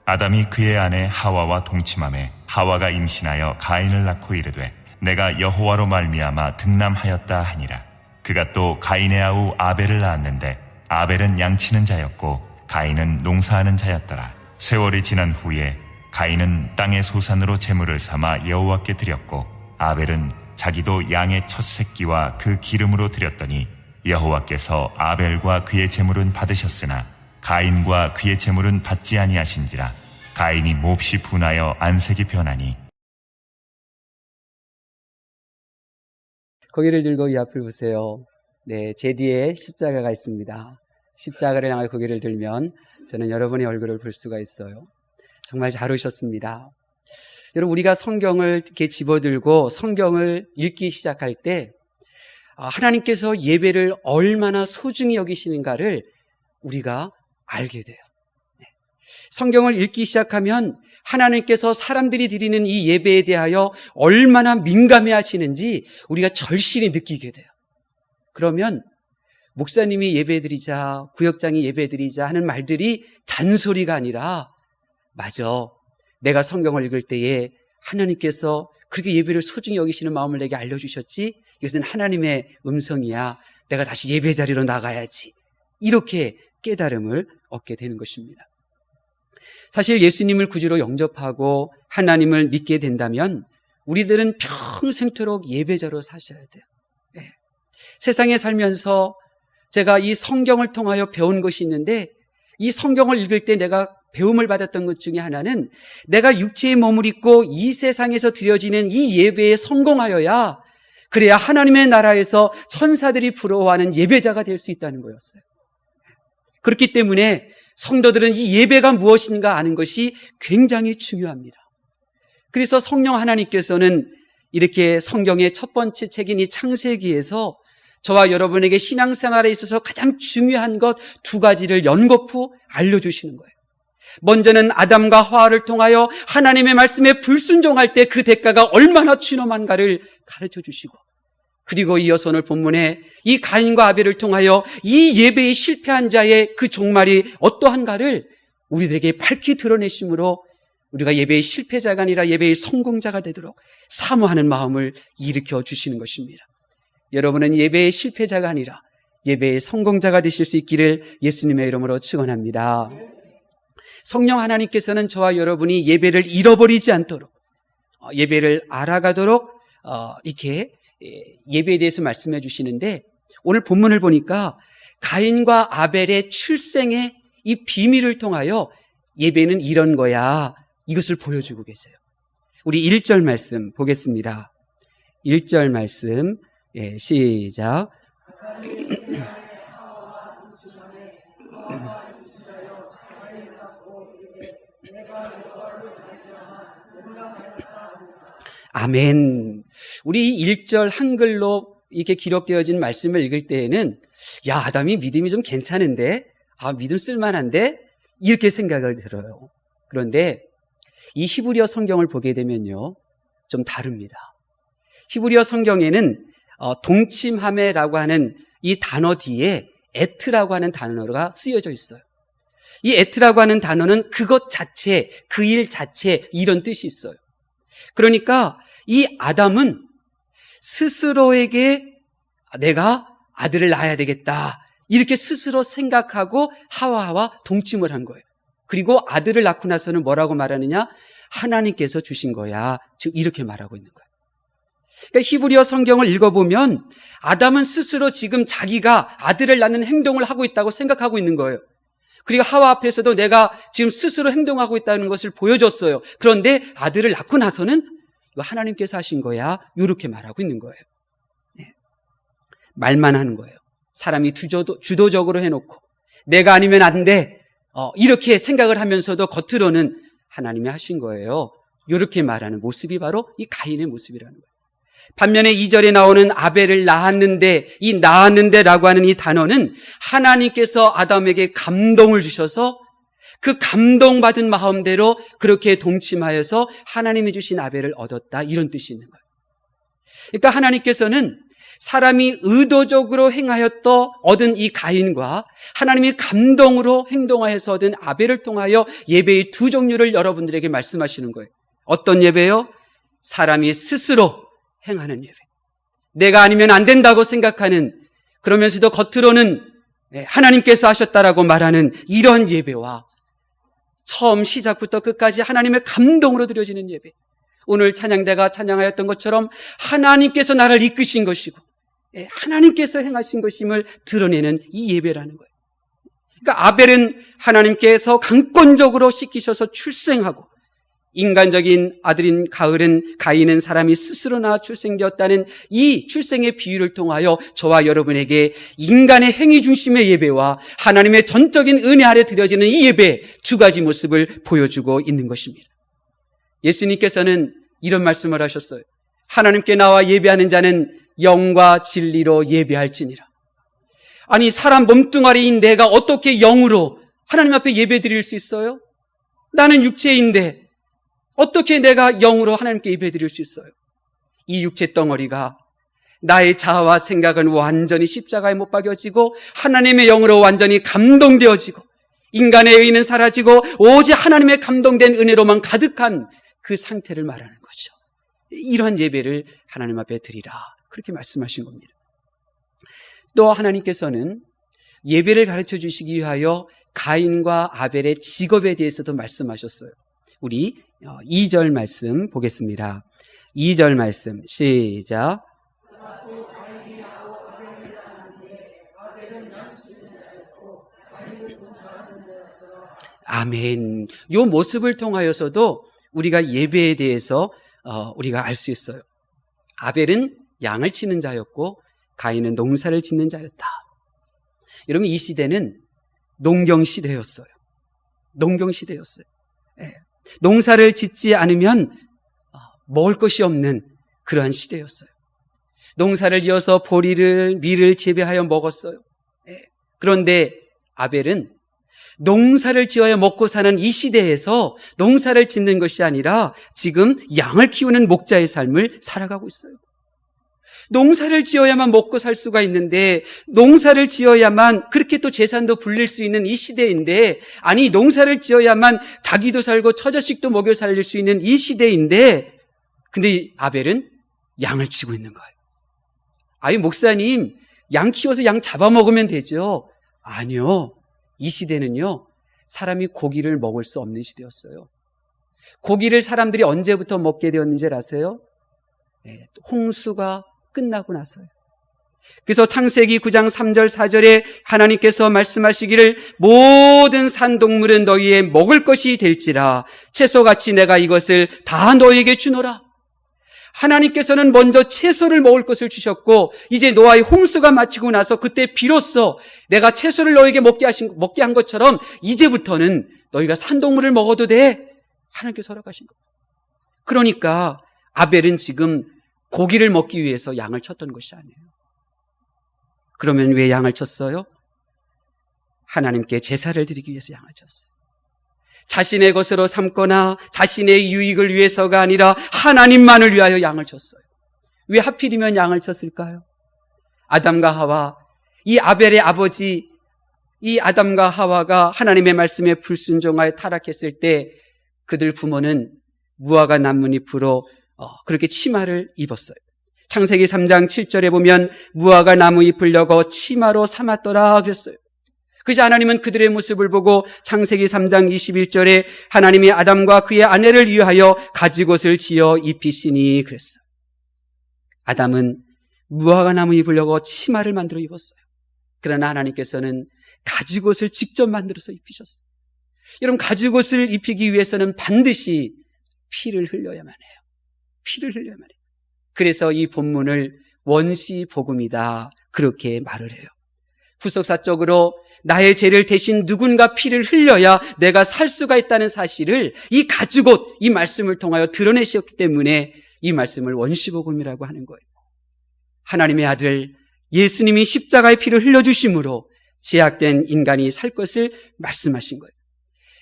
아담이 그의 아내 하와와 동침하매 하와가 임신하여 가인을 낳고 이르되 내가 여호와로 말미암아 득남하였다 하니라. 그가 또 가인의 아우 아벨을 낳았는데 아벨은 양치는 자였고 가인은 농사하는 자였더라. 세월이 지난 후에 가인은 땅의 소산으로 제물을 삼아 여호와께 드렸고 아벨은 자기도 양의 첫 새끼와 그 기름으로 드렸더니 여호와께서 아벨과 그의 제물은 받으셨으나 가인과 그의 제물은 받지 아니하신지라. 가인이 몹시 분하여 안색이 변하니. 고개를 들고 이 앞을 보세요. 네, 제 뒤에 십자가가 있습니다. 십자가를 향해 고개를 들면 저는 여러분의 얼굴을 볼 수가 있어요. 정말 잘 오셨습니다. 여러분, 우리가 성경을 이렇게 집어들고 성경을 읽기 시작할 때 하나님께서 예배를 얼마나 소중히 여기시는가를 우리가 알게 돼요. 성경을 읽기 시작하면 하나님께서 사람들이 드리는 이 예배에 대하여 얼마나 민감해 하시는지 우리가 절실히 느끼게 돼요. 그러면 목사님이 예배드리자, 구역장이 예배드리자 하는 말들이 잔소리가 아니라, 맞아, 내가 성경을 읽을 때에 하나님께서 그렇게 예배를 소중히 여기시는 마음을 내게 알려주셨지, 이것은 하나님의 음성이야, 내가 다시 예배 자리로 나가야지, 이렇게 깨달음을 얻게 되는 것입니다. 사실 예수님을 구주로 영접하고 하나님을 믿게 된다면 우리들은 평생토록 예배자로 사셔야 돼요. 네. 세상에 살면서 제가 이 성경을 통하여 배운 것이 있는데, 이 성경을 읽을 때 내가 배움을 받았던 것 중에 하나는 내가 육체의 몸을 입고 이 세상에서 드려지는 이 예배에 성공하여야, 그래야 하나님의 나라에서 천사들이 부러워하는 예배자가 될 수 있다는 거였어요. 그렇기 때문에 성도들은 이 예배가 무엇인가 아는 것이 굉장히 중요합니다. 그래서 성령 하나님께서는 이렇게 성경의 첫 번째 책인 이 창세기에서 저와 여러분에게 신앙생활에 있어서 가장 중요한 것 두 가지를 연거푸 알려주시는 거예요. 먼저는 아담과 하와를 통하여 하나님의 말씀에 불순종할 때 그 대가가 얼마나 취엄한가를 가르쳐 주시고, 그리고 이어서 오늘 본문에 이 가인과 아벨을 통하여 이 예배에 실패한 자의 그 종말이 어떠한가를 우리들에게 밝히 드러내심으로 우리가 예배의 실패자가 아니라 예배의 성공자가 되도록 사모하는 마음을 일으켜 주시는 것입니다. 여러분은 예배의 실패자가 아니라 예배의 성공자가 되실 수 있기를 예수님의 이름으로 축원합니다. 성령 하나님께서는 저와 여러분이 예배를 잃어버리지 않도록, 예배를 알아가도록 이렇게 예배에 대해서 말씀해 주시는데, 오늘 본문을 보니까 가인과 아벨의 출생의 이 비밀을 통하여 예배는 이런 거야, 이것을 보여주고 계세요. 우리 1절 말씀 보겠습니다. 1절 말씀, 시작. 아멘. 우리 1절 한글로 이렇게 기록되어진 말씀을 읽을 때에는, 야, 아담이 믿음이 좀 괜찮은데, 믿음 쓸만한데, 이렇게 생각을 들어요. 그런데 이 히브리어 성경을 보게 되면요, 좀 다릅니다. 히브리어 성경에는 동침하메라고 하는 이 단어 뒤에 에트라고 하는 단어가 쓰여져 있어요. 이 에트라고 하는 단어는 그것 자체, 그 일 자체, 이런 뜻이 있어요. 그러니까 이 아담은 스스로에게 내가 아들을 낳아야 되겠다, 이렇게 스스로 생각하고 하와와 동침을 한 거예요. 그리고 아들을 낳고 나서는 뭐라고 말하느냐? 하나님께서 주신 거야. 즉 이렇게 말하고 있는 거예요. 그러니까 히브리어 성경을 읽어보면 아담은 스스로 지금 자기가 아들을 낳는 행동을 하고 있다고 생각하고 있는 거예요. 그리고 하와 앞에서도 내가 지금 스스로 행동하고 있다는 것을 보여줬어요. 그런데 아들을 낳고 나서는 이거 하나님께서 하신 거야, 이렇게 말하고 있는 거예요. 네. 말만 하는 거예요. 사람이 주도적으로 해놓고 내가 아니면 안 돼, 이렇게 생각을 하면서도 겉으로는 하나님이 하신 거예요, 이렇게 말하는 모습이 바로 이 가인의 모습이라는 거예요. 반면에 2절에 나오는 아벨을 낳았는데, 이 낳았는데라고 하는 이 단어는 하나님께서 아담에게 감동을 주셔서 그 감동받은 마음대로 그렇게 동침하여서 하나님이 주신 아벨을 얻었다, 이런 뜻이 있는 거예요. 그러니까 하나님께서는 사람이 의도적으로 행하였다 얻은 이 가인과 하나님이 감동으로 행동하여서 얻은 아벨을 통하여 예배의 두 종류를 여러분들에게 말씀하시는 거예요. 어떤 예배요? 사람이 스스로 행하는 예배. 내가 아니면 안 된다고 생각하는, 그러면서도 겉으로는 하나님께서 하셨다라고 말하는 이런 예배와 처음 시작부터 끝까지 하나님의 감동으로 드려지는 예배. 오늘 찬양대가 찬양하였던 것처럼 하나님께서 나를 이끄신 것이고 하나님께서 행하신 것임을 드러내는 이 예배라는 거예요. 그러니까 아벨은 하나님께서 강권적으로 시키셔서 출생하고, 인간적인 아들인 가인은 사람이 스스로 낳아 출생되었다는 이 출생의 비유를 통하여 저와 여러분에게 인간의 행위 중심의 예배와 하나님의 전적인 은혜 아래 드려지는 이 예배 두 가지 모습을 보여주고 있는 것입니다. 예수님께서는 이런 말씀을 하셨어요. 하나님께 나와 예배하는 자는 영과 진리로 예배할지니라. 아니, 사람 몸뚱아리인 내가 어떻게 영으로 하나님 앞에 예배 드릴 수 있어요? 나는 육체인데 어떻게 내가 영으로 하나님께 예배 드릴 수 있어요? 이 육체 덩어리가 나의 자아와 생각은 완전히 십자가에 못 박여지고 하나님의 영으로 완전히 감동되어지고 인간의 의는 사라지고 오직 하나님의 감동된 은혜로만 가득한 그 상태를 말하는 거죠. 이러한 예배를 하나님 앞에 드리라, 그렇게 말씀하신 겁니다. 또 하나님께서는 예배를 가르쳐 주시기 위하여 가인과 아벨의 직업에 대해서도 말씀하셨어요. 우리 2절 말씀 보겠습니다. 2절 말씀 시작. 아멘. 이 모습을 통하여서도 우리가 예배에 대해서 우리가 알 수 있어요. 아벨은 양을 치는 자였고 가인은 농사를 짓는 자였다. 여러분, 이 시대는 농경시대였어요. 농경시대였어요. 농사를 짓지 않으면 먹을 것이 없는 그러한 시대였어요. 농사를 지어서 보리를, 밀을 재배하여 먹었어요. 그런데 아벨은 농사를 지어야 먹고 사는 이 시대에서 농사를 짓는 것이 아니라 지금 양을 키우는 목자의 삶을 살아가고 있어요. 농사를 지어야만 먹고 살 수가 있는데, 농사를 지어야만 그렇게 또 재산도 불릴 수 있는 이 시대인데, 아니 농사를 지어야만 자기도 살고 처자식도 먹여 살릴 수 있는 이 시대인데, 근데 아벨은 양을 치고 있는 거예요. 아니 목사님, 양 키워서 양 잡아먹으면 되죠. 아니요. 이 시대는요, 사람이 고기를 먹을 수 없는 시대였어요. 고기를 사람들이 언제부터 먹게 되었는지 아세요? 홍수가 끝나고 나서요. 그래서 창세기 9장 3절 4절에 하나님께서 말씀하시기를 모든 산동물은 너희의 먹을 것이 될지라 채소같이 내가 이것을 다 너희에게 주노라. 하나님께서는 먼저 채소를 먹을 것을 주셨고, 이제 노아의 홍수가 마치고 나서 그때 비로소 내가 채소를 너에게 먹게 한 것처럼 이제부터는 너희가 산동물을 먹어도 돼. 하나님께서 허락하신 거예요. 그러니까 아벨은 지금 고기를 먹기 위해서 양을 쳤던 것이 아니에요. 그러면 왜 양을 쳤어요? 하나님께 제사를 드리기 위해서 양을 쳤어요. 자신의 것으로 삼거나 자신의 유익을 위해서가 아니라 하나님만을 위하여 양을 쳤어요. 왜 하필이면 양을 쳤을까요? 아담과 하와, 이 아벨의 아버지 이 아담과 하와가 하나님의 말씀에 불순종하여 타락했을 때 그들 부모는 무화과 나뭇잎으로 그렇게 치마를 입었어요. 창세기 3장 7절에 보면 무화과 나무 잎을 엮어 치마로 삼았더라 그랬어요. 그래서 하나님은 그들의 모습을 보고 창세기 3장 21절에 하나님이 아담과 그의 아내를 위하여 가지옷을 지어 입히시니 그랬어요. 아담은 무화과 나무 잎을 엮어 치마를 만들어 입었어요. 그러나 하나님께서는 가지옷을 직접 만들어서 입히셨어요. 여러분, 가지옷을 입히기 위해서는 반드시 피를 흘려야만 해요. 피를 흘려야만 해요. 그래서 이 본문을 원시복음이다 그렇게 말을 해요. 후속사적으로 나의 죄를 대신 누군가 피를 흘려야 내가 살 수가 있다는 사실을 이 가지옷, 이 말씀을 통하여 드러내셨기 때문에 이 말씀을 원시복음이라고 하는 거예요. 하나님의 아들 예수님이 십자가의 피를 흘려주심으로 제약된 인간이 살 것을 말씀하신 거예요.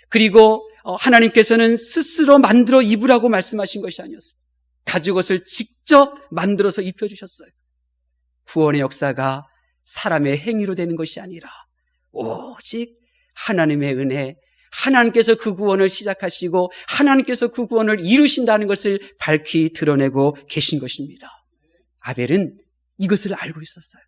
그리고 하나님께서는 스스로 만들어 입으라고 말씀하신 것이 아니었어요. 가죽옷을 직접 만들어서 입혀주셨어요. 구원의 역사가 사람의 행위로 되는 것이 아니라 오직 하나님의 은혜, 하나님께서 그 구원을 시작하시고 하나님께서 그 구원을 이루신다는 것을 밝히 드러내고 계신 것입니다. 아벨은 이것을 알고 있었어요.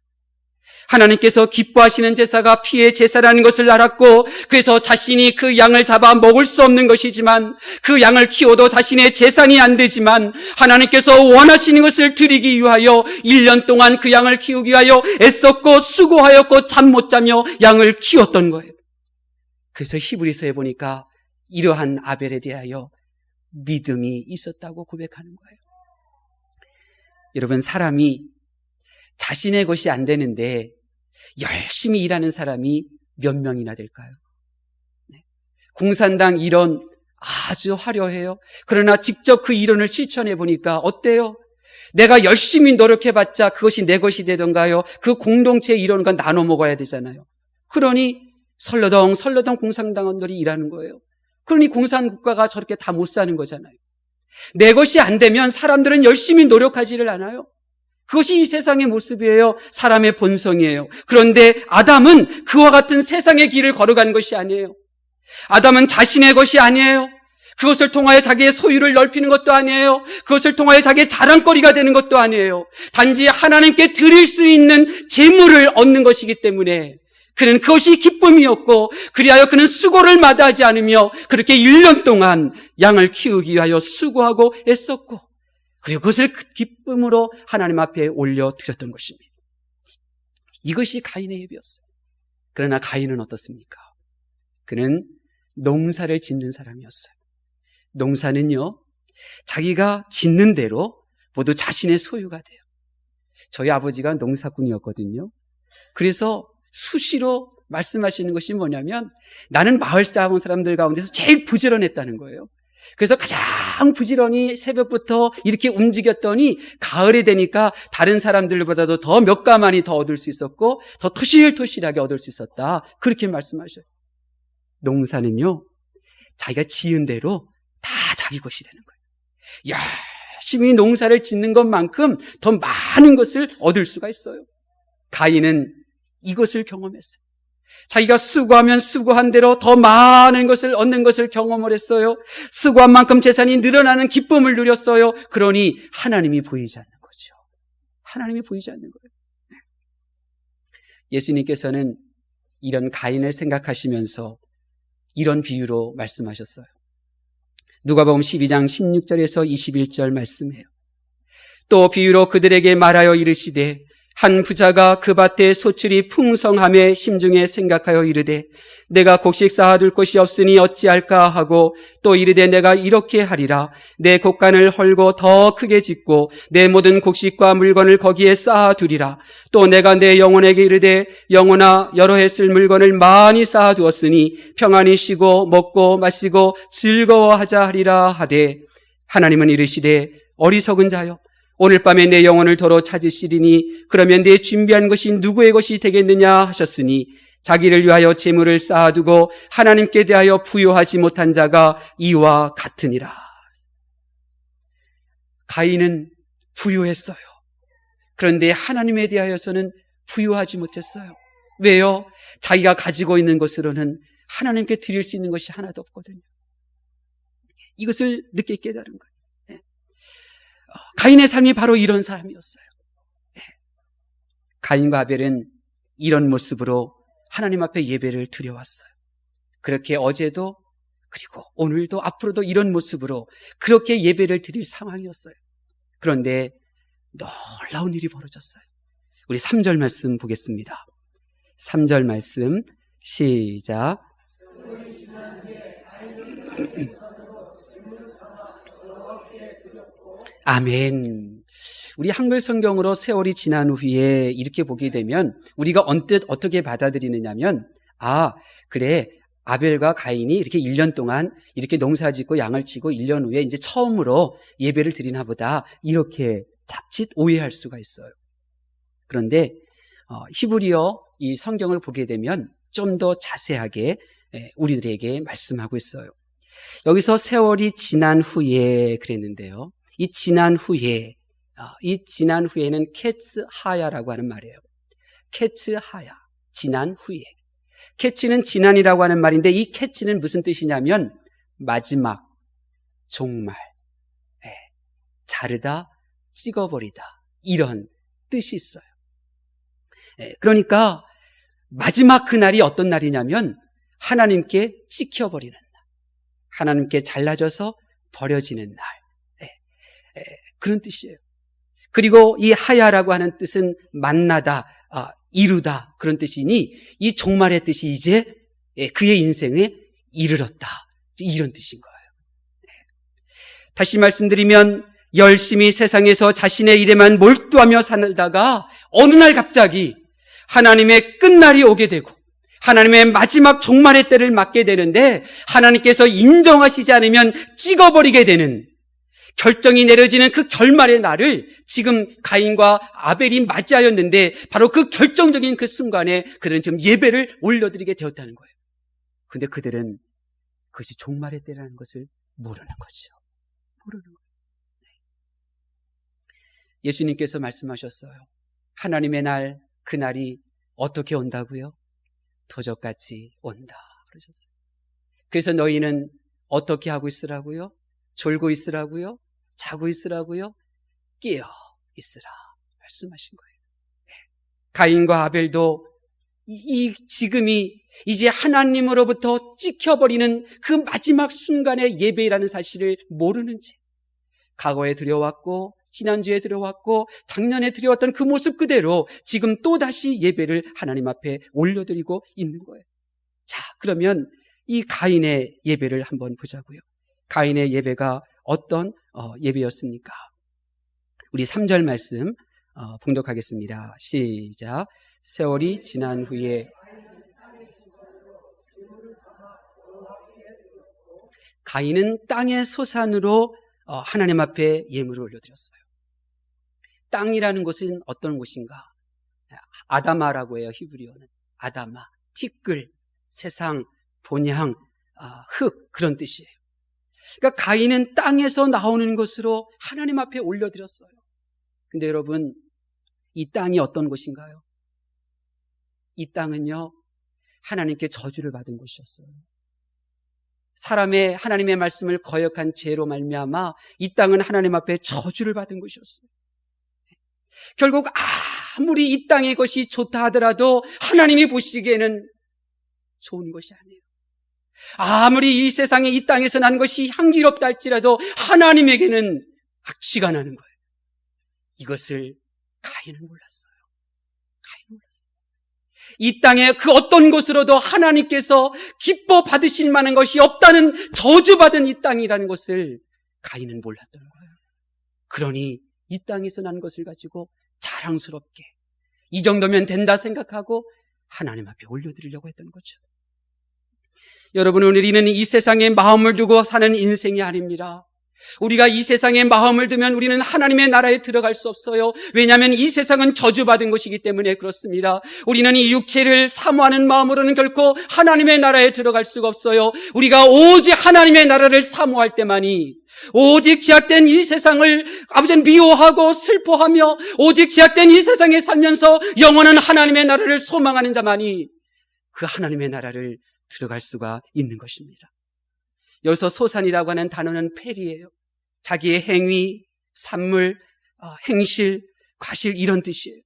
하나님께서 기뻐하시는 제사가 피의 제사라는 것을 알았고, 그래서 자신이 그 양을 잡아 먹을 수 없는 것이지만, 그 양을 키워도 자신의 재산이 안 되지만 하나님께서 원하시는 것을 드리기 위하여 1년 동안 그 양을 키우기 위하여 애썼고 수고하였고 잠 못 자며 양을 키웠던 거예요. 그래서 히브리서에 보니까 이러한 아벨에 대하여 믿음이 있었다고 고백하는 거예요. 여러분, 사람이 자신의 것이 안 되는데 열심히 일하는 사람이 몇 명이나 될까요? 공산당 이론 아주 화려해요. 그러나 직접 그 이론을 실천해 보니까 어때요? 내가 열심히 노력해봤자 그것이 내 것이 되던가요? 그 공동체의 이론과 나눠 먹어야 되잖아요. 그러니 설러덩 공산당원들이 일하는 거예요. 그러니 공산국가가 저렇게 다 못 사는 거잖아요. 내 것이 안 되면 사람들은 열심히 노력하지를 않아요. 그것이 이 세상의 모습이에요. 사람의 본성이에요. 그런데 아담은 그와 같은 세상의 길을 걸어간 것이 아니에요. 아담은 자신의 것이 아니에요. 그것을 통하여 자기의 소유를 넓히는 것도 아니에요. 그것을 통하여 자기의 자랑거리가 되는 것도 아니에요. 단지 하나님께 드릴 수 있는 재물을 얻는 것이기 때문에 그는 그것이 기쁨이었고, 그리하여 그는 수고를 마다하지 않으며 그렇게 1년 동안 양을 키우기 위하여 수고하고 애썼고, 그리고 그것을 기쁨으로 하나님 앞에 올려드렸던 것입니다. 이것이 가인의 예배였어요. 그러나 가인은 어떻습니까? 그는 농사를 짓는 사람이었어요. 농사는요, 자기가 짓는 대로 모두 자신의 소유가 돼요. 저희 아버지가 농사꾼이었거든요. 그래서 수시로 말씀하시는 것이 뭐냐면, 나는 마을 사람들 가운데서 제일 부지런했다는 거예요. 그래서 가장 부지런히 새벽부터 이렇게 움직였더니 가을이 되니까 다른 사람들보다도 더 몇 가만이 더 얻을 수 있었고 더 토실토실하게 얻을 수 있었다. 그렇게 말씀하셔요. 농사는요, 자기가 지은 대로 다 자기 것이 되는 거예요. 열심히 농사를 짓는 것만큼 더 많은 것을 얻을 수가 있어요. 가인은 이것을 경험했어요. 자기가 수고하면 수고한 대로 더 많은 것을 얻는 것을 경험을 했어요. 수고한 만큼 재산이 늘어나는 기쁨을 누렸어요. 그러니 하나님이 보이지 않는 거죠. 하나님이 보이지 않는 거예요. 예수님께서는 이런 가인을 생각하시면서 이런 비유로 말씀하셨어요. 누가복음 12장 16절에서 21절 말씀이에요. 또 비유로 그들에게 말하여 이르시되, 한 부자가 그 밭에 소출이 풍성함에 심중에 생각하여 이르되, 내가 곡식 쌓아둘 곳이 없으니 어찌할까 하고, 또 이르되 내가 이렇게 하리라. 내 곡간을 헐고 더 크게 짓고 내 모든 곡식과 물건을 거기에 쌓아두리라. 또 내가 내 영혼에게 이르되, 영혼아, 여러 해 쓸 물건을 많이 쌓아두었으니 평안히 쉬고 먹고 마시고 즐거워하자 하리라 하되, 하나님은 이르시되, 어리석은 자여, 오늘 밤에 내 영혼을 도로 찾으시리니 그러면 내 준비한 것이 누구의 것이 되겠느냐 하셨으니, 자기를 위하여 재물을 쌓아두고 하나님께 대하여 부요하지 못한 자가 이와 같으니라. 가인은 부요했어요. 그런데 하나님에 대하여서는 부요하지 못했어요. 왜요? 자기가 가지고 있는 것으로는 하나님께 드릴 수 있는 것이 하나도 없거든요. 이것을 늦게 깨달은 거예요. 가인의 삶이 바로 이런 사람이었어요. 가인과 아벨은 이런 모습으로 하나님 앞에 예배를 드려왔어요. 그렇게 어제도, 그리고 오늘도, 앞으로도 이런 모습으로 그렇게 예배를 드릴 상황이었어요. 그런데 놀라운 일이 벌어졌어요. 우리 3절 말씀 보겠습니다. 3절 말씀 시작. 아멘. 우리 한글 성경으로 세월이 지난 후에 이렇게 보게 되면 우리가 언뜻 어떻게 받아들이느냐면, 그래, 아벨과 가인이 이렇게 1년 동안 이렇게 농사 짓고 양을 치고 1년 후에 이제 처음으로 예배를 드리나 보다, 이렇게 자칫 오해할 수가 있어요. 그런데 히브리어 이 성경을 보게 되면 좀 더 자세하게 우리들에게 말씀하고 있어요. 여기서 세월이 지난 후에 그랬는데요. 이 지난 후에, 이 지난 후에는 케츠하야라고 하는 말이에요. 케츠하야, 지난 후에. 케츠는 지난이라고 하는 말인데 이 케츠는 무슨 뜻이냐면 마지막, 종말, 자르다, 찍어버리다 이런 뜻이 있어요. 그러니까 마지막 그날이 어떤 날이냐면 하나님께 찍혀버리는 날, 하나님께 잘라져서 버려지는 날, 그런 뜻이에요. 그리고 이 하야라고 하는 뜻은 만나다, 이루다 그런 뜻이니 이 종말의 뜻이 이제 그의 인생에 이르렀다 이런 뜻인 거예요. 다시 말씀드리면 열심히 세상에서 자신의 일에만 몰두하며 살다가 어느 날 갑자기 하나님의 끝날이 오게 되고 하나님의 마지막 종말의 때를 맞게 되는데 하나님께서 인정하시지 않으면 찍어버리게 되는 결정이 내려지는 그 결말의 날을 지금 가인과 아벨이 맞이하였는데 바로 그 결정적인 그 순간에 그들은 지금 예배를 올려드리게 되었다는 거예요. 근데 그들은 그것이 종말의 때라는 것을 모르는 거죠. 모르는 거예요. 예수님께서 말씀하셨어요. 하나님의 날, 그 날이 어떻게 온다고요? 도적같이 온다 그러셨어요. 그래서 너희는 어떻게 하고 있으라고요? 졸고 있으라고요? 자고 있으라고요? 깨어 있으라 말씀하신 거예요. 가인과 아벨도 지금이 이제 하나님으로부터 찍혀버리는 그 마지막 순간의 예배라는 사실을 모르는 채 과거에 들여왔고 지난주에 들어왔고 작년에 드려왔던 그 모습 그대로 지금 또다시 예배를 하나님 앞에 올려드리고 있는 거예요. 자, 그러면 이 가인의 예배를 한번 보자고요. 가인의 예배가 어떤 예배였습니까? 우리 3절 말씀 봉독하겠습니다. 시작. 세월이 지난 후에 가인은 땅의 소산으로 하나님 앞에 예물을 올려드렸어요. 땅이라는 곳은 어떤 곳인가? 아다마라고 해요. 히브리어는 아다마, 티끌, 세상, 본향, 흙 그런 뜻이에요. 그러니까 가인은 땅에서 나오는 것으로 하나님 앞에 올려드렸어요. 근데 여러분, 이 땅이 어떤 곳인가요? 이 땅은요, 하나님께 저주를 받은 곳이었어요. 사람의 하나님의 말씀을 거역한 죄로 말미암아 이 땅은 하나님 앞에 저주를 받은 곳이었어요. 결국 아무리 이 땅의 것이 좋다 하더라도 하나님이 보시기에는 좋은 것이 아니에요. 아무리 이 세상에 이 땅에서 난 것이 향기롭다 할지라도 하나님에게는 악취가 나는 거예요. 이것을 가인은 몰랐어요. 가인은 몰랐어요. 이 땅에 그 어떤 곳으로도 하나님께서 기뻐 받으실 만한 것이 없다는 저주받은 이 땅이라는 것을 가인은 몰랐던 거예요. 그러니 이 땅에서 난 것을 가지고 자랑스럽게 이 정도면 된다 생각하고 하나님 앞에 올려드리려고 했던 거죠. 여러분, 우리는 이 세상에 마음을 두고 사는 인생이 아닙니다. 우리가 이 세상에 마음을 두면 우리는 하나님의 나라에 들어갈 수 없어요. 왜냐하면 이 세상은 저주받은 것이기 때문에 그렇습니다. 우리는 이 육체를 사모하는 마음으로는 결코 하나님의 나라에 들어갈 수가 없어요. 우리가 오직 하나님의 나라를 사모할 때만이, 오직 제약된 이 세상을 아버지는 미워하고 슬퍼하며 오직 제약된 이 세상에 살면서 영원한 하나님의 나라를 소망하는 자만이 그 하나님의 나라를 들어갈 수가 있는 것입니다. 여기서 소산이라고 하는 단어는 폐리예요. 자기의 행위, 산물, 행실, 과실 이런 뜻이에요.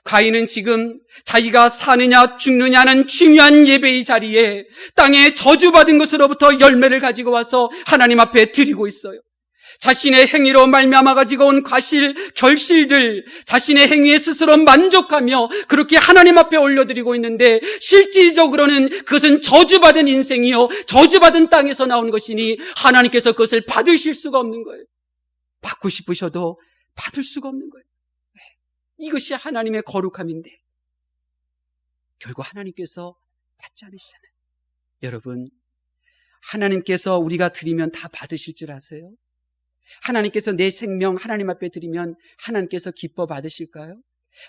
가인은 지금 자기가 사느냐 죽느냐는 중요한 예배의 자리에 땅에 저주받은 것으로부터 열매를 가지고 와서 하나님 앞에 드리고 있어요. 자신의 행위로 말미암아 가지고 온 과실, 결실들, 자신의 행위에 스스로 만족하며 그렇게 하나님 앞에 올려드리고 있는데 실질적으로는 그것은 저주받은 인생이요, 저주받은 땅에서 나온 것이니 하나님께서 그것을 받으실 수가 없는 거예요. 받고 싶으셔도 받을 수가 없는 거예요. 이것이 하나님의 거룩함인데 결국 하나님께서 받지 않으시잖아요. 여러분, 하나님께서 우리가 드리면 다 받으실 줄 아세요? 하나님께서 내 생명 하나님 앞에 드리면 하나님께서 기뻐 받으실까요?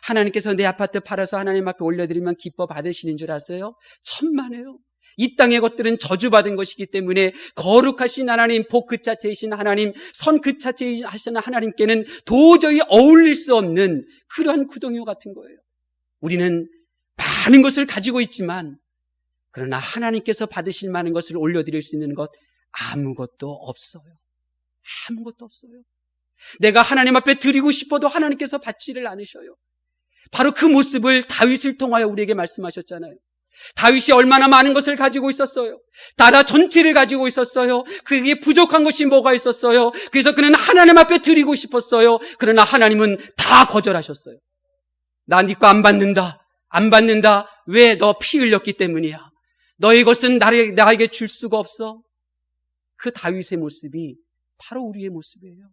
하나님께서 내 아파트 팔아서 하나님 앞에 올려드리면 기뻐 받으시는 줄 아세요? 천만에요. 이 땅의 것들은 저주받은 것이기 때문에 거룩하신 하나님, 복 그 자체이신 하나님, 선 그 자체이신 하나님께는 도저히 어울릴 수 없는 그러한 구덩이와 같은 거예요. 우리는 많은 것을 가지고 있지만 그러나 하나님께서 받으실 만한 것을 올려드릴 수 있는 것 아무것도 없어요. 아무것도 없어요. 내가 하나님 앞에 드리고 싶어도 하나님께서 받지를 않으셔요. 바로 그 모습을 다윗을 통하여 우리에게 말씀하셨잖아요. 다윗이 얼마나 많은 것을 가지고 있었어요. 나라 전체를 가지고 있었어요. 그게 부족한 것이 뭐가 있었어요. 그래서 그는 하나님 앞에 드리고 싶었어요. 그러나 하나님은 다 거절하셨어요. 나 네 거 안 받는다. 안 받는다. 왜? 너 피 흘렸기 때문이야. 너의 것은 나에게 줄 수가 없어. 그 다윗의 모습이 바로 우리의 모습이에요.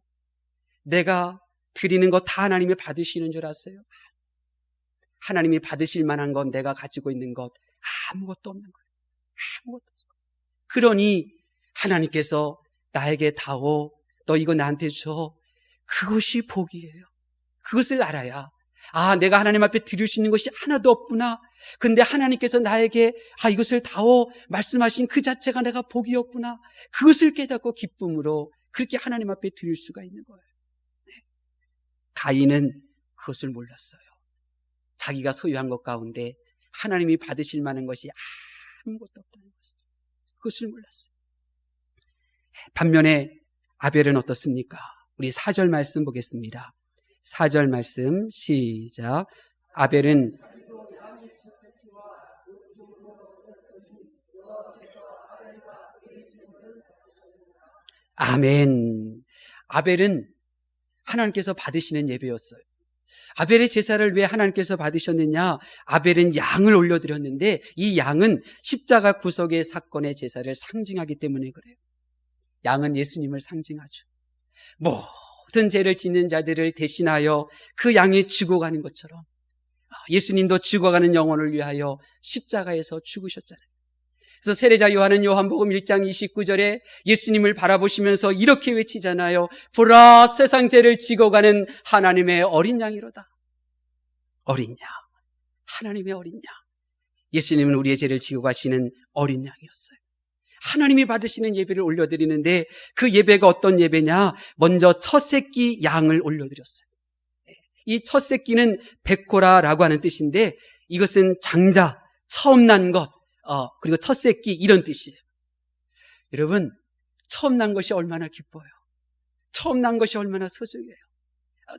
내가 드리는 것 다 하나님이 받으시는 줄 아세요? 하나님이 받으실 만한 건 내가 가지고 있는 것 아무것도 없는 거예요. 아무것도 없어요. 그러니 하나님께서 나에게 다오, 너 이거 나한테 줘. 그것이 복이에요. 그것을 알아야 내가 하나님 앞에 드릴 수 있는 것이 하나도 없구나. 근데 하나님께서 나에게 이것을 다오 말씀하신 그 자체가 내가 복이었구나. 그것을 깨닫고 기쁨으로 그렇게 하나님 앞에 드릴 수가 있는 거예요. 네. 가인은 그것을 몰랐어요. 자기가 소유한 것 가운데 하나님이 받으실 만한 것이 아무것도 없다는 것을, 그것을 몰랐어요. 반면에 아벨은 어떻습니까? 우리 4절 말씀 보겠습니다. 4절 말씀 시작. 아벨은 아멘. 아벨은 하나님께서 받으시는 예배였어요. 아벨의 제사를 왜 하나님께서 받으셨느냐? 아벨은 양을 올려드렸는데 이 양은 십자가 구속의 사건의 제사를 상징하기 때문에 그래요. 양은 예수님을 상징하죠. 모든 죄를 짓는 자들을 대신하여 그 양이 죽어가는 것처럼 예수님도 죽어가는 영혼을 위하여 십자가에서 죽으셨잖아요. 그래서 세례자 요한은 요한복음 1장 29절에 예수님을 바라보시면서 이렇게 외치잖아요. 보라, 세상 죄를 지고 가는 하나님의 어린 양이로다. 어린 양, 하나님의 어린 양. 예수님은 우리의 죄를 지고 가시는 어린 양이었어요. 하나님이 받으시는 예배를 올려드리는데 그 예배가 어떤 예배냐? 먼저 첫 새끼 양을 올려드렸어요. 이 첫 새끼는 백호라라고 하는 뜻인데 이것은 장자, 처음 난 것, 그리고 첫 새끼 이런 뜻이에요. 여러분, 처음 난 것이 얼마나 기뻐요. 처음 난 것이 얼마나 소중해요.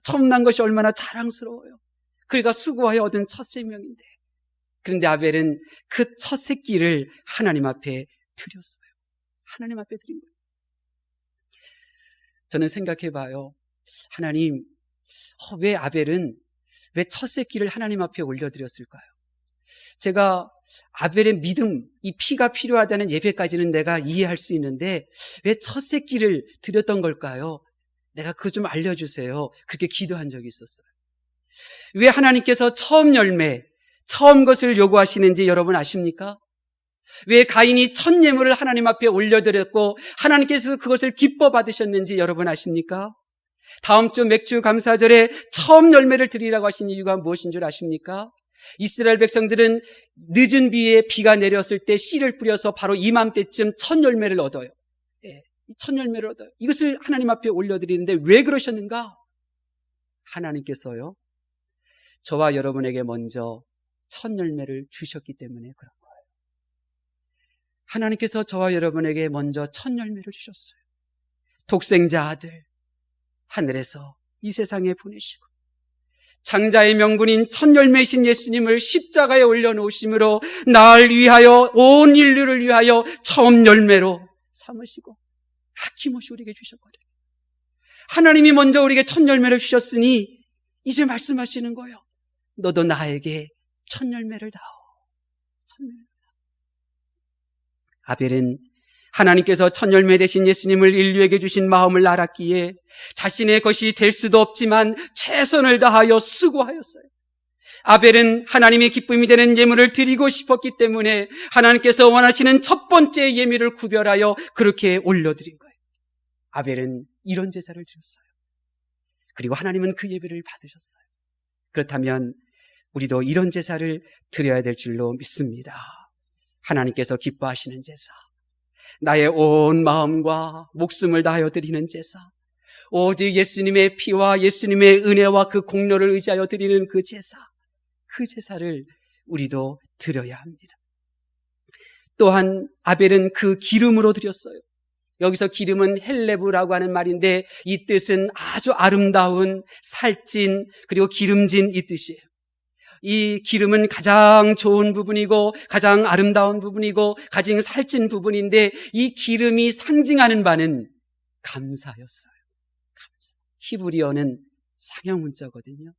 처음 난 것이 얼마나 자랑스러워요. 그러니까 수고하여 얻은 첫 생명인데, 그런데 아벨은 그 첫 새끼를 하나님 앞에 드렸어요. 하나님 앞에 드린 거예요. 저는 생각해 봐요. 하나님, 왜 아벨은 왜 첫 새끼를 하나님 앞에 올려드렸을까요? 제가 아벨의 믿음, 이 피가 필요하다는 예배까지는 내가 이해할 수 있는데 왜 첫 새끼를 드렸던 걸까요? 내가 그거 좀 알려주세요. 그렇게 기도한 적이 있었어요. 왜 하나님께서 처음 열매, 처음 것을 요구하시는지 여러분 아십니까? 왜 가인이 첫 예물을 하나님 앞에 올려드렸고 하나님께서 그것을 기뻐 받으셨는지 여러분 아십니까? 다음 주 맥주 감사절에 처음 열매를 드리라고 하신 이유가 무엇인 줄 아십니까? 이스라엘 백성들은 늦은 비에 비가 내렸을 때 씨를 뿌려서 바로 이맘때쯤 첫 열매를 얻어요. 이 첫 열매를 얻어요. 이것을 하나님 앞에 올려드리는데 왜 그러셨는가? 하나님께서요, 저와 여러분에게 먼저 첫 열매를 주셨기 때문에 그런 거예요. 하나님께서 저와 여러분에게 먼저 첫 열매를 주셨어요. 독생자 아들 하늘에서 이 세상에 보내시고 장자의 명분인 첫 열매이신 예수님을 십자가에 올려놓으심으로 날 위하여, 온 인류를 위하여 처음 열매로 삼으시고 아낌없이 우리에게 주셨거든요. 하나님이 먼저 우리에게 첫 열매를 주셨으니 이제 말씀하시는 거예요. 너도 나에게 첫 열매를 다오. 첫 열매를 다오. 아벨은 하나님께서 첫 열매 되신 예수님을 인류에게 주신 마음을 알았기에 자신의 것이 될 수도 없지만 최선을 다하여 수고하였어요. 아벨은 하나님의 기쁨이 되는 예물을 드리고 싶었기 때문에 하나님께서 원하시는 첫 번째 예물을 구별하여 그렇게 올려드린 거예요. 아벨은 이런 제사를 드렸어요. 그리고 하나님은 그 예배를 받으셨어요. 그렇다면 우리도 이런 제사를 드려야 될 줄로 믿습니다. 하나님께서 기뻐하시는 제사, 나의 온 마음과 목숨을 다하여 드리는 제사, 오직 예수님의 피와 예수님의 은혜와 그 공로를 의지하여 드리는 그 제사를 우리도 드려야 합니다. 또한 아벨은 그 기름으로 드렸어요. 여기서 기름은 헬레브라고 하는 말인데 이 뜻은 아주 아름다운, 살찐, 그리고 기름진 이 뜻이에요. 이 기름은 가장 좋은 부분이고 가장 아름다운 부분이고 가장 살찐 부분인데 이 기름이 상징하는 바는 감사였어요. 감사. 히브리어는 상형 문자거든요.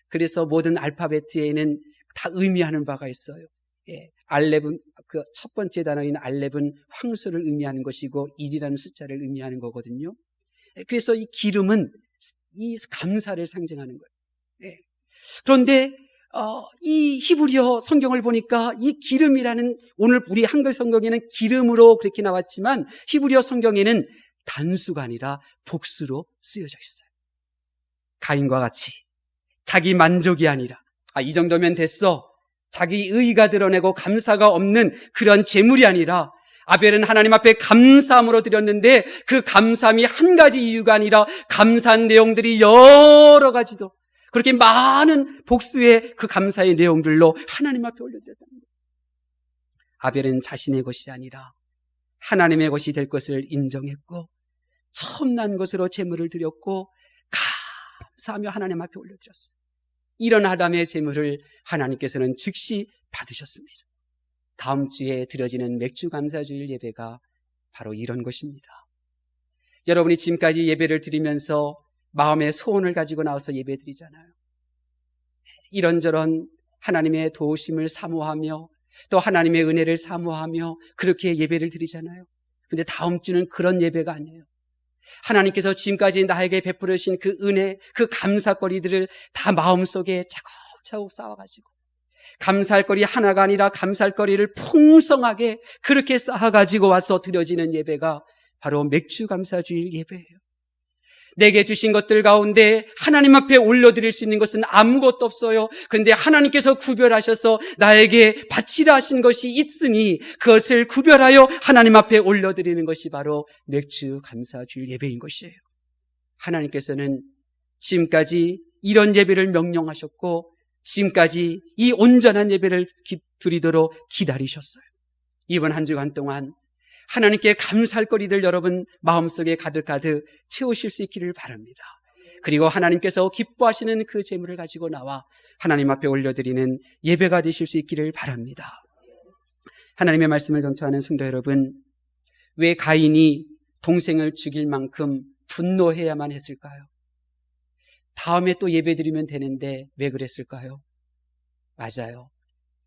그래서 모든 알파벳에는 다 의미하는 바가 있어요. 예, 알렙은 그 첫 번째 단어인 알렙은 황소를 의미하는 것이고 1이라는 숫자를 의미하는 거거든요. 그래서 이 기름은 이 감사를 상징하는 거예요. 예. 그런데 이 히브리어 성경을 보니까 이 기름이라는, 오늘 우리 한글 성경에는 기름으로 그렇게 나왔지만 히브리어 성경에는 단수가 아니라 복수로 쓰여져 있어요. 가인과 같이 자기 만족이 아니라 이 정도면 됐어, 자기 의의가 드러내고 감사가 없는 그런 제물이 아니라 아벨은 하나님 앞에 감사함으로 드렸는데 그 감사함이 한 가지 이유가 아니라 감사한 내용들이 여러 가지도 그렇게 많은 복수의 그 감사의 내용들로 하나님 앞에 올려드렸답니다. 아벨은 자신의 것이 아니라 하나님의 것이 될 것을 인정했고 처음 난 것으로 제물을 드렸고 감사하며 하나님 앞에 올려드렸어요. 이런 아담의 제물을 하나님께서는 즉시 받으셨습니다. 다음 주에 드려지는 맥주 감사주일 예배가 바로 이런 것입니다. 여러분이 지금까지 예배를 드리면서 마음의 소원을 가지고 나와서 예배 드리잖아요. 이런저런 하나님의 도우심을 사모하며 또 하나님의 은혜를 사모하며 그렇게 예배를 드리잖아요. 근데 다음 주는 그런 예배가 아니에요. 하나님께서 지금까지 나에게 베풀으신 그 은혜, 그 감사거리들을 다 마음속에 차곡차곡 쌓아가지고 감사할 거리 하나가 아니라 감사할 거리를 풍성하게 그렇게 쌓아가지고 와서 드려지는 예배가 바로 맥주 감사주일 예배예요. 내게 주신 것들 가운데 하나님 앞에 올려드릴 수 있는 것은 아무것도 없어요. 그런데 하나님께서 구별하셔서 나에게 바치라 하신 것이 있으니 그것을 구별하여 하나님 앞에 올려드리는 것이 바로 맥주 감사주일 예배인 것이에요. 하나님께서는 지금까지 이런 예배를 명령하셨고 지금까지 이 온전한 예배를 드리도록 기다리셨어요. 이번 한 주간 동안 하나님께 감사할 거리들 여러분 마음속에 가득가득 채우실 수 있기를 바랍니다. 그리고 하나님께서 기뻐하시는 그 제물을 가지고 나와 하나님 앞에 올려드리는 예배가 되실 수 있기를 바랍니다. 하나님의 말씀을 경청하는 성도 여러분, 왜 가인이 동생을 죽일 만큼 분노해야만 했을까요? 다음에 또 예배 드리면 되는데 왜 그랬을까요? 맞아요.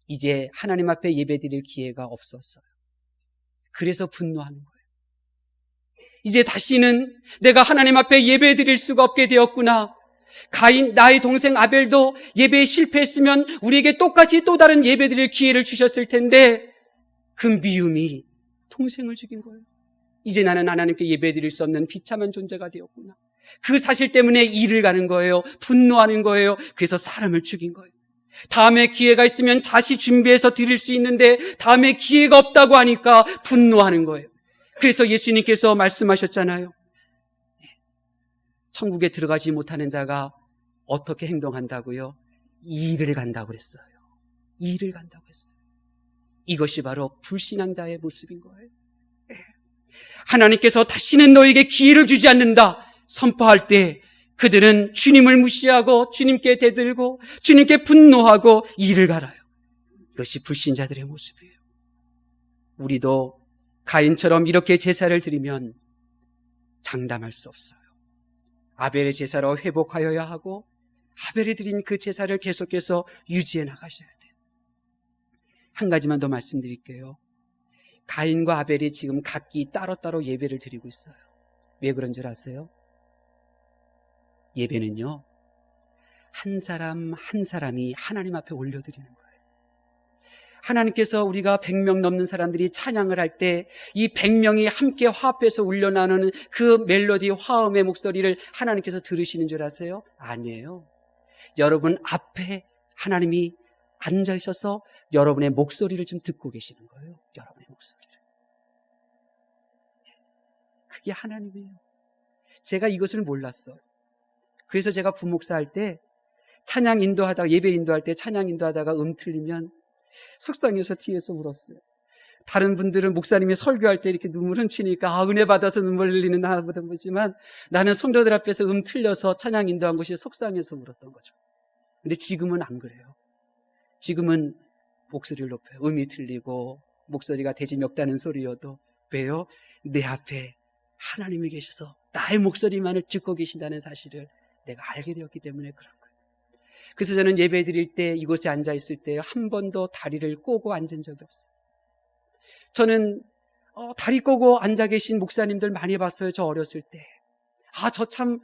이제 하나님 앞에 예배 드릴 기회가 없었어요. 그래서 분노하는 거예요. 이제 다시는 내가 하나님 앞에 예배 드릴 수가 없게 되었구나. 가인, 나의 동생 아벨도 예배에 실패했으면 우리에게 똑같이 또 다른 예배 드릴 기회를 주셨을 텐데 그 미움이 동생을 죽인 거예요. 이제 나는 하나님께 예배 드릴 수 없는 비참한 존재가 되었구나. 그 사실 때문에 일을 가는 거예요. 분노하는 거예요. 그래서 사람을 죽인 거예요. 다음에 기회가 있으면 다시 준비해서 드릴 수 있는데 다음에 기회가 없다고 하니까 분노하는 거예요. 그래서 예수님께서 말씀하셨잖아요. 천국에 들어가지 못하는 자가 어떻게 행동한다고요? 이를 간다고 그랬어요. 이를 간다고 했어요. 이것이 바로 불신앙 자의 모습인 거예요. 하나님께서 다시는 너에게 기회를 주지 않는다 선포할 때 그들은 주님을 무시하고 주님께 대들고 주님께 분노하고 이를 갈아요. 이것이 불신자들의 모습이에요. 우리도 가인처럼 이렇게 제사를 드리면 장담할 수 없어요. 아벨의 제사로 회복하여야 하고 아벨이 드린 그 제사를 계속해서 유지해 나가셔야 돼요. 한 가지만 더 말씀드릴게요. 가인과 아벨이 지금 각기 따로따로 예배를 드리고 있어요. 왜 그런 줄 아세요? 예배는요, 한 사람 한 사람이 하나님 앞에 올려드리는 거예요. 하나님께서 우리가 100명 넘는 사람들이 찬양을 할 때 이 100명이 함께 화합해서 울려나누는 그 멜로디 화음의 목소리를 하나님께서 들으시는 줄 아세요? 아니에요. 여러분 앞에 하나님이 앉아있어서 여러분의 목소리를 좀 듣고 계시는 거예요. 여러분의 목소리를. 그게 하나님이에요. 제가 이것을 몰랐어요. 그래서 제가 부목사 할 때 찬양 인도하다가, 예배 인도할 때 찬양 인도하다가 틀리면 속상해서 뒤에서 울었어요. 다른 분들은 목사님이 설교할 때 이렇게 눈물 훔치니까 은혜 받아서 눈물 흘리는 하보다 보지만 나는 성도들 앞에서 틀려서 찬양 인도한 것이 속상해서 울었던 거죠. 근데 지금은 안 그래요. 지금은 목소리를 높여요. 틀리고 목소리가 대지멱다는 소리여도. 왜요? 내 앞에 하나님이 계셔서 나의 목소리만을 듣고 계신다는 사실을 내가 알게 되었기 때문에 그런 거예요. 그래서 저는 예배 드릴 때 이곳에 앉아 있을 때 한 번도 다리를 꼬고 앉은 적이 없어요. 저는 다리 꼬고 앉아 계신 목사님들 많이 봤어요. 저 어렸을 때. 저 참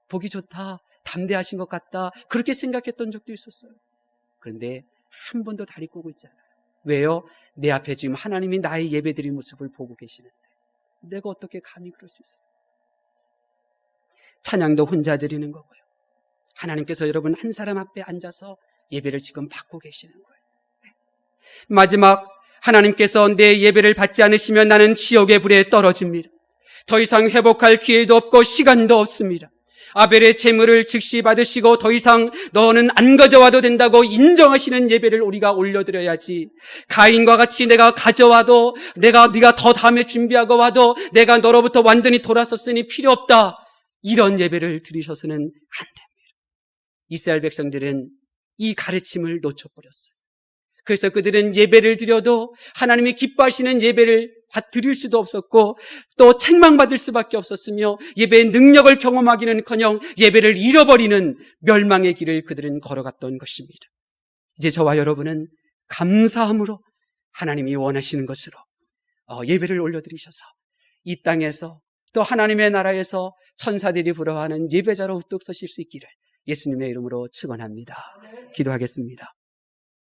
보기 좋다, 담대하신 것 같다, 그렇게 생각했던 적도 있었어요. 그런데 한 번도 다리 꼬고 있지 않아요. 왜요? 내 앞에 지금 하나님이 나의 예배드린 모습을 보고 계시는데 내가 어떻게 감히 그럴 수 있어요? 찬양도 혼자 드리는 거고요. 하나님께서 여러분 한 사람 앞에 앉아서 예배를 지금 받고 계시는 거예요. 마지막, 하나님께서 내 예배를 받지 않으시면 나는 지옥의 불에 떨어집니다. 더 이상 회복할 기회도 없고 시간도 없습니다. 아벨의 제물을 즉시 받으시고 더 이상 너는 안 가져와도 된다고 인정하시는 예배를 우리가 올려드려야지, 가인과 같이 내가 가져와도 네가 더 다음에 준비하고 와도 내가 너로부터 완전히 돌아섰으니 필요 없다, 이런 예배를 드리셔서는 안 됩니다. 이스라엘 백성들은 이 가르침을 놓쳐버렸어요. 그래서 그들은 예배를 드려도 하나님이 기뻐하시는 예배를 드릴 수도 없었고 또 책망받을 수밖에 없었으며 예배의 능력을 경험하기는커녕 예배를 잃어버리는 멸망의 길을 그들은 걸어갔던 것입니다. 이제 저와 여러분은 감사함으로 하나님이 원하시는 것으로 예배를 올려드리셔서 이 땅에서 또 하나님의 나라에서 천사들이 부러워하는 예배자로 우뚝 서실 수 있기를 예수님의 이름으로 축원합니다. 기도하겠습니다.